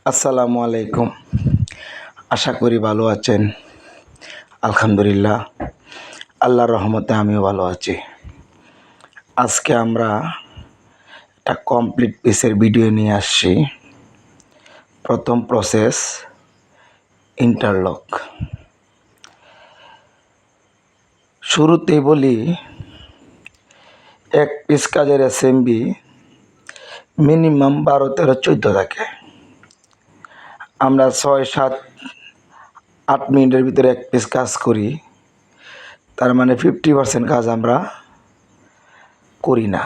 আসসালামু আলাইকুম। আশা করি ভালো আছেন। আলহামদুলিল্লাহ, আল্লাহর রহমতে আমিও ভালো আছি। আজকে আমরা একটা কমপ্লিট পিসের ভিডিও নিয়ে আসছি। প্রথম প্রসেস ইন্টারলক। শুরুতেই বলি, এক পিস কাজের অ্যাসেম্বলি মিনিমাম 12, 13, 14 থাকে। আমরা 6, 7, 8 মিনিটের ভিতরে এক পিস কাজ করি। তার মানে 50% কাজ আমরা করি না।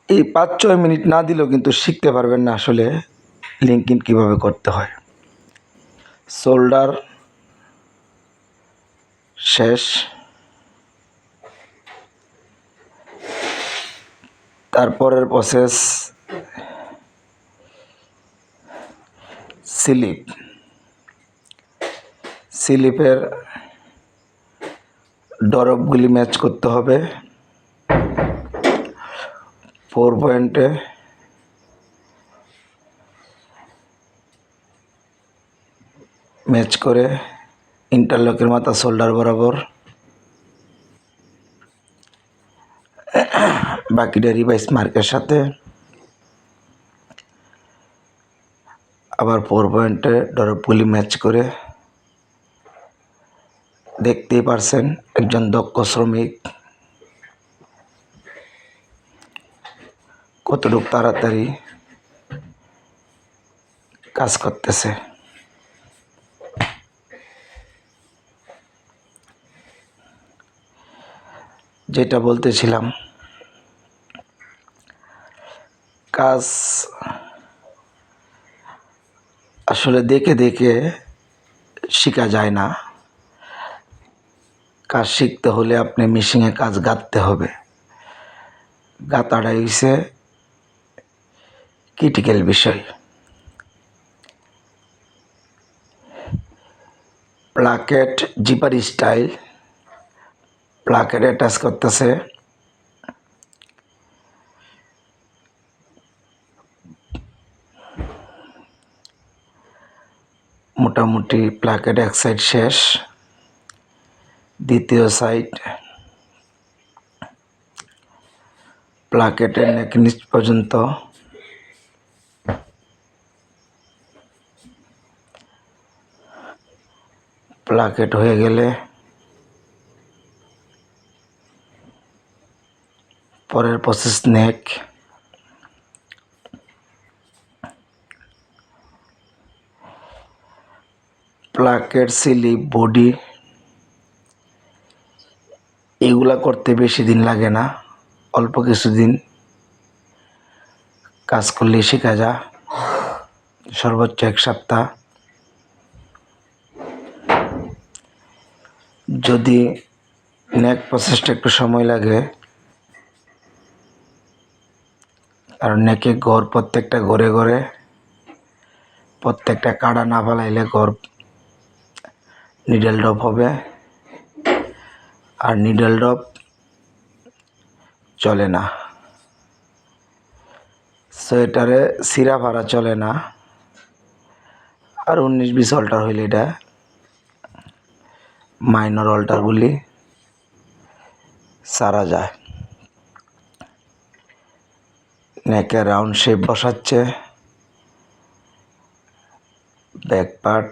এই 5-6 মিনিট না দিলেও কিন্তু শিখতে পারবেন না আসলে লিঙ্কিং কীভাবে করতে হয়। শোল্ডার শেষ, তারপরের প্রসেস স্লিপের ডরপগুলি ম্যাচ করতে হবে। 4 পয়েন্টে ম্যাচ করে ইন্টারলকের মাথা শোল্ডার বরাবর, বাকিটা রিভাইস মার্কের সাথে আবার 4 পয়েন্টে ডরপগুলি ম্যাচ করে। দেখতেই পারছেন একজন দক্ষ শ্রমিক কতটুকু তাড়াতাড়ি কাজ করতেছে। যেটা বলতেছিলাম, কাজ আসলে দেখে দেখে শেখা যায় না। কাজ শিখতে হলে আপনি মেশিনে কাজ গাঁথতে হবে। গাঁথাটাই হচ্ছে ক্রিটিক্যাল বিষয়। Placket zipper style, placket attach করতেছে। মোটামুটি প্লাকেট এক সাইড শেষ, দ্বিতীয় সাইড প্লাকেটের নেক নিচ পর্যন্ত প্লাকেট হয়ে গেলে পরের প্রসেস নেক। প্লাকেট, স্লিপ, বডি এগুলা করতে বেশি দিন লাগে না, অল্প কিছুদিন কাজ করলে শেখা যায়, সর্বোচ্চ 1 সপ্তাহ। যদি নেক প্রসেসটা একটু সময় লাগে, কারণ নেকে ঘর প্রত্যেকটা ঘরে ঘরে প্রত্যেকটা কাটা না ফেলাইলে ঘর নিডেল ড্রপ হবে, আর নিডেল ড্রপ চলে না। সোয়েটারে সিরা ভাড়া চলে না। আর 19-20 অল্টার হইলে এটা মাইনর অল্টারগুলি সারা যায়। নেকে রাউন্ড শেপ বসাচ্ছে, ব্যাক পার্ট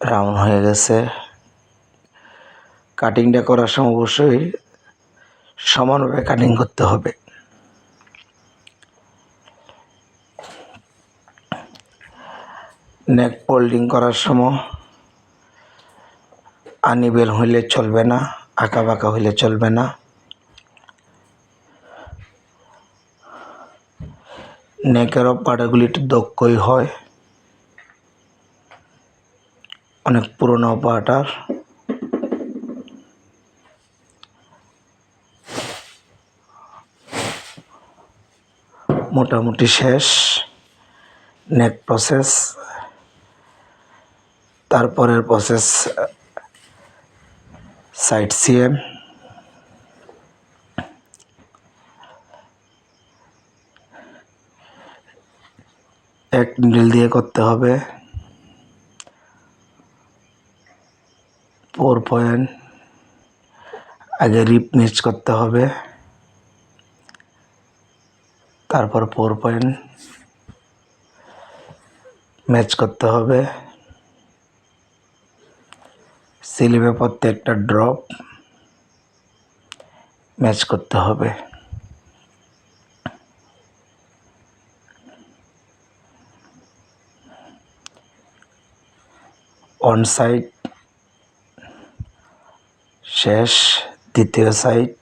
রাউন্ড হয়ে গেছে। কাটিংটা করার সময় অবশ্যই সমানভাবে কাটিং করতে হবে। নেক ফোল্ডিং করার সময় আনইভেন হইলে চলবে না, আঁকা বাঁকা হইলে চলবে না। নেকের পাটাগুলি একটু দক্ষই হয়, অনেক পুরনো পাটার। মোটামুটি শেষ নেক প্রসেস। তারপরের প্রসেস সাইড সিএম, এক নিডল দিয়ে করতে হবে। 4 পয়েন্ট আগে রিপ ম্যাচ করতে হবে, তারপর 4 পয়েন্ট ম্যাচ করতে হবে। স্লিপে প্রত্যেকটা ড্রপ ম্যাচ করতে হবে। অন সাইড শেষ, দ্বিতীয় সাইড।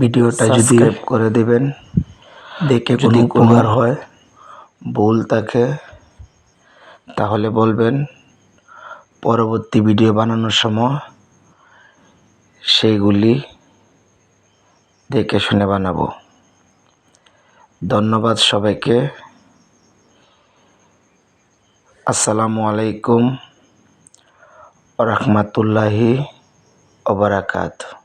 ভিডিওটা যদি সাবস্ক্রাইব করে দেবেন, দেখে কোনো উপকার হয়, ভুল থাকে তাহলে বলবেন, পরবর্তী ভিডিও বানানোর সময় সেইগুলি দেখে শুনে বানাবো। ধন্যবাদ সবাইকে। আসসালামু আলাইকুম ওয়া রাহমাতুল্লাহি ওয়া বারাকাতুহু।